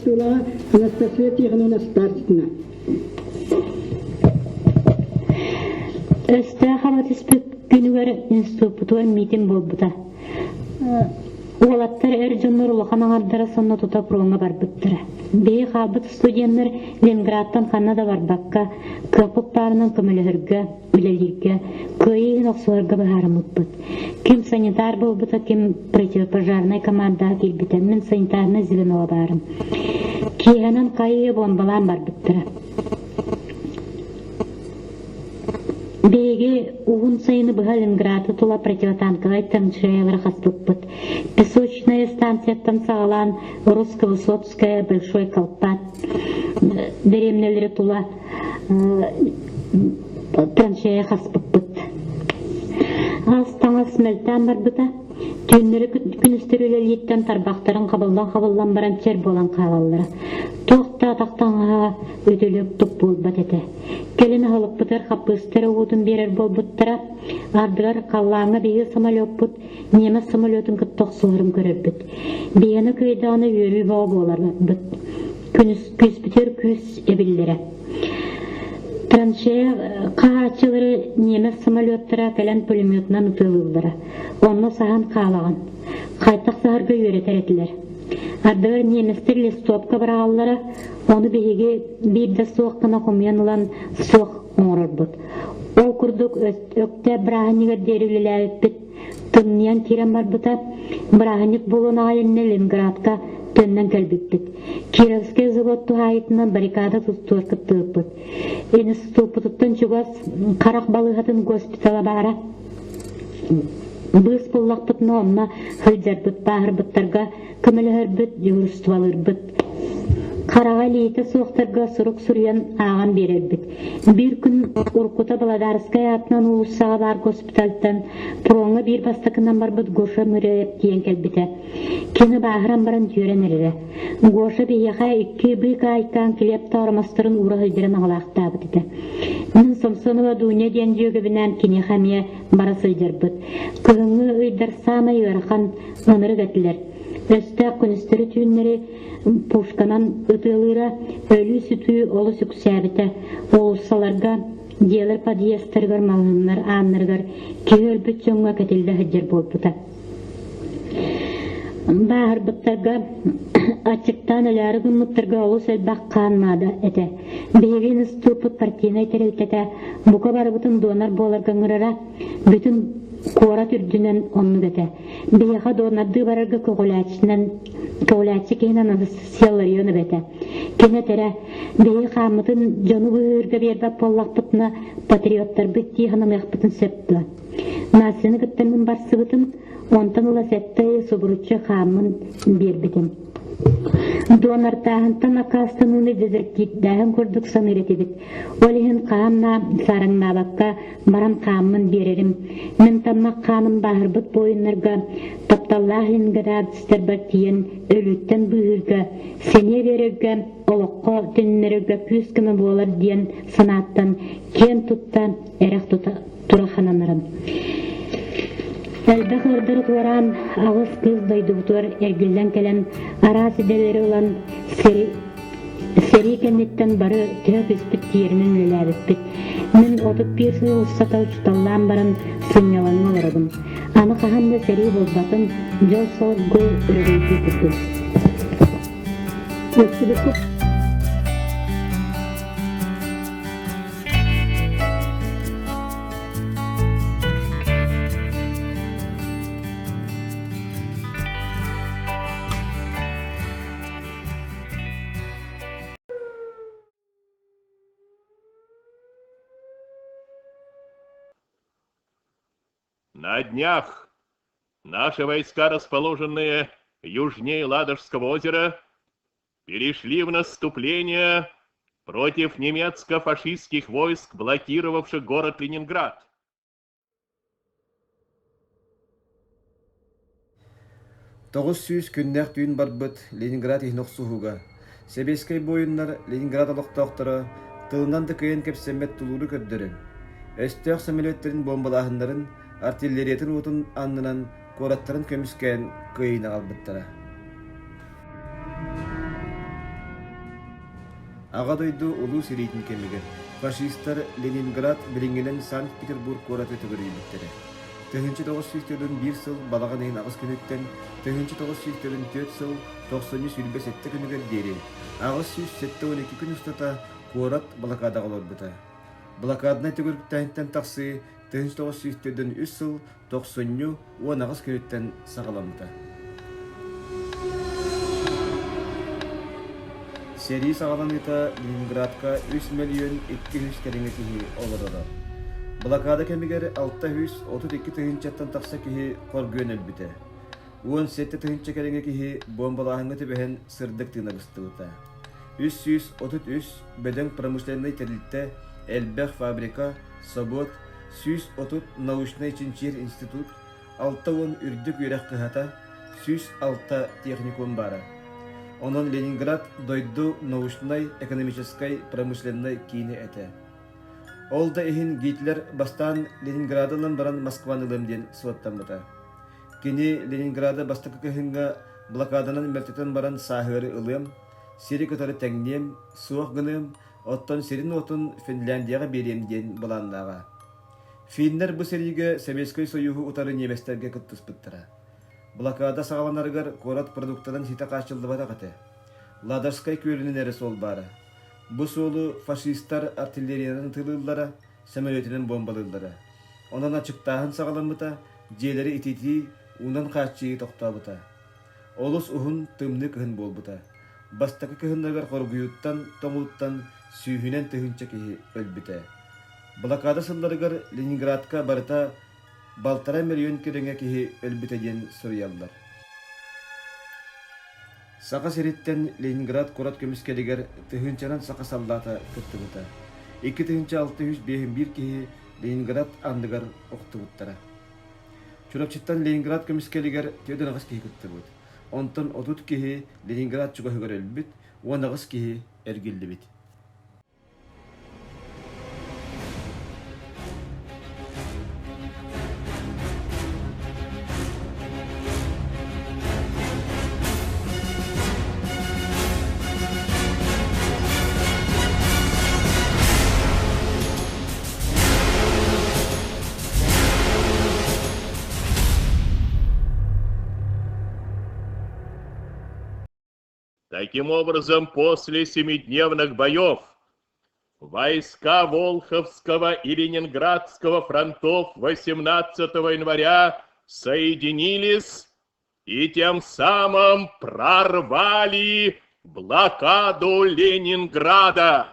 Тула Анастасия Тихоновна Старцина. Östəxavatısbük günügər institutun mitin bolbuda. Oğlatlar Ercanlar ulaqanan ardara sonuna tuta proğuna barbıttırı. Beyi xalbıt studiyanlar Leningrad'dan Kanada barbakka, köpüp barının kımılihirge, ülelirge, köyüğün oqsularga baharımıtbıt. Kim sanitar bolbuda, kim противопожарный команда келбітен, min sanitarına Zilinova barım. Kihanan kayıya bombalan barbıttırı. Беги угун сайыны быха Ленинградты тула противотанковый траншеялар хастыкпыт. Песочная станцияттан сағалан Русско-Высоцкая, Большой Колпат деревнелері тула траншея хаспыкпыт. Астаңа смельтан барбыта, түйінлері күністірілер еттен тарбақтарын қабылдан баран чер болан қалалары. Тоқта тақтаңға өтілік тұп болбат еті. Келіні ғылық бұтыр қапыстыры ұудын берер болбыттыра, ардығар қаллаңы бейі самолет бұт, немес самолетін күттіқ суырым көрір бұт. Бейіні көйданы өрі бау болар бұт. Күз бүтер күз әбілдері. Траншея қағачылары немес самолеттіра кәлін пулеметінен ұтылылдыры. Онны саған қалаған. Қайтақ сағырға өретер етілер. Ардығар неместер листопка барағалары, оны бейге бейді соққына құмиян ұлан соқ оңырыр бұд. Ол күрдік өкті бірағынеге дерілілі өтпіт, тұнниян керен бар бұта, бірағынек болуын ағайынны Ленинградқа төннен кәлбіппіт. Кировский заводты ғайытынан баррикада тұстуырқып тұғыппыт. Институтыттан жүгас қарақ балығатын госпитала бара. Быз бұллақпытны онына хылжар бұт, бағыр бұттарға көмілігір бұт, юрыстывалыр бұт. Қараға лейті соқтарға сұрық сүрген аған берер бұт. Bir күн Уркута Баладарская атынан ұлысаға бар госпитальтан проңы бір бастықынан бар бұт Гоша мүреп дейін кәлбіті. Кені бағыран баран түйрен әрі. Гоша бейеға 2 бұйқа айқан келеп тауырмастырын ұра хылдырын ағылақта бұт еді. Мен Самсонова дуне ден жөгібінен кене қамия бара сылдыр бұт. Күгіңі ұйдар самай өріқан оныры гәтілер. Өсті күністері түйінлері Пушканан ұтылыра өлі сүті олы сүксәбіті олысаларға делер подъестергар малынлар анныргар кеөл бүт жоңға кәтілді хыджар болбыта. Бағыр бұттарға ачықтан өләрі күміттіргі олы сөлбақ қанмады әті. Бейген ұступыт партийна етірілтеті бұқа бары бұтын донар боларған ұрара бүтін Кора түрдінен онны бәті. Бейға донарды барырғы көғылячы кейінен селлар йоны бәті. Кені тәрі бейі қамытын жоны бұғырға бербәп боллақ бұтына патриоттар бұт дейғанам яқпытын сөпті. Насыны күттімін барсы бұтын, онтан ұла сәтті сұбыручы қамын бербітін. Донар тағынтан ақастын ұны дезіркет дәғын көрдік саныр етебет. Олығын қамна сарыңна баққа баран қамын берерім. Мен тамақ қамын бағыр бұт бойынларға тапталлағын ғадабыстар бар тиен өліттен бұғырға, сене берерге, олыққа түннерге күз кімі болар дейін санаттан кен тұттан әрақ тұрақананырым. Әлбәқ ұрдыр туаран ағыз кыз дойды бұтуар әргілден кәлен арасы дәлері olan сәрі кәнеттен бары төп үспіт тиерінің өләбіспіт. Мен отып бір сыл ұстатау чуталлан барын сыняланың олырдым. Аны қағанда сәрі болбатын жол сол гол үргейті күрдім. На днях наши войска, расположенные южнее Ладожского озера, перешли в наступление против немецко-фашистских войск, блокировавших город Ленинград. Тоғыз сүйіз күннәқ түйін барбыт Ленинград ихноқсуғуға. Себескай бойынлар Ленинград алықтауқтары тылынан тікейін кепсемет тұлуыры көддірін. Өстіғ самолеттерін бомбалағындарын артиллериятын отын аннынан кораттарын көміскен көйіні албыттара. Аға дойду улуу сирейтин кемигер. Фашисттар Ленинград билиңгенен Санкт-Петербург кораты түгөрүйбүттері. Тыгынчы 901 сыл балаған ейін ағыз күніттен, тыгынчы 904 сыл 90 сүрбесетті күнігер дері. Ағыз 112 күн ұстата корат блокада қалар бұта. Блокадына түгіріктәйінттен тақсы тыгынчы 903 сыл 90 он ағыз күніттен сағаламыта. Сери сағаламыта Ленинградқа 3 миллион 200 кәріңі кихи олырады. Блокада кемигер 632 тыгынчаттан тақса кихи қоргуен әлбіті. 17 тыгынча кәріңі кихи бомбалағыңы түбіхен сырдық тыгына бұстығыта. 333 бөдің промышленный тәрілтті әлбәқ фабрика, собот, 130 научный чинчер институт, 6 үрдік үйрәқ қығата, 106 техникум бары. Онын Ленинград дойду научной, экономической, промышленной кейіне әті. Ол да ихин Гитлер бастан Ленинградылын баран Москванылым суаттан бұта. Кені Ленинграда бастықы көхінға блокаданын мәртетен баран сағыры ылым, сері көтары тәңнем, суық гыным, оттон серин отын Финляндияға беремден бұланнаға. Финнер бұ сериге Советской Союзу утары неместерге күттіс бұттыра. Блокада сағаланарғар корат продуктадан сита қашылды бата қаты. Ладарскай көлінің әрі сол бары. Бұ солу фашистар артиллерияның тылылары, самолетінің бомбалылары. Онан ачықтағын сағалан бұта, желері итети, унан қачығы тоқта бұта. Олыс ұхын тымны кіхін бол бұта. Бастақы кіхінлерғар қоргүйуттан, тоңуттан, сүйхінен тыхынча кихи өлбіті. Блокада сылларығар Ленинградқа барыта балтара миллион кереңе кихи өлбітеден сұрыялдар. Сақа сереттен Ленинград корат көміскелігер тыхынчанан сақа салдата күтті бұта. 2651 кихи Ленинград андығар оқты бұттара. Чурапчыттан Ленинград көміскелігер төйден ағыз кихи күтті бұт. Онтон отут кихи Ленинград чуғығыр өлбіт, он ағыз кихи әргілді біт. Таким образом, после 7-дневных боев войска Волховского и Ленинградского фронтов 18 января соединились и тем самым прорвали блокаду Ленинграда.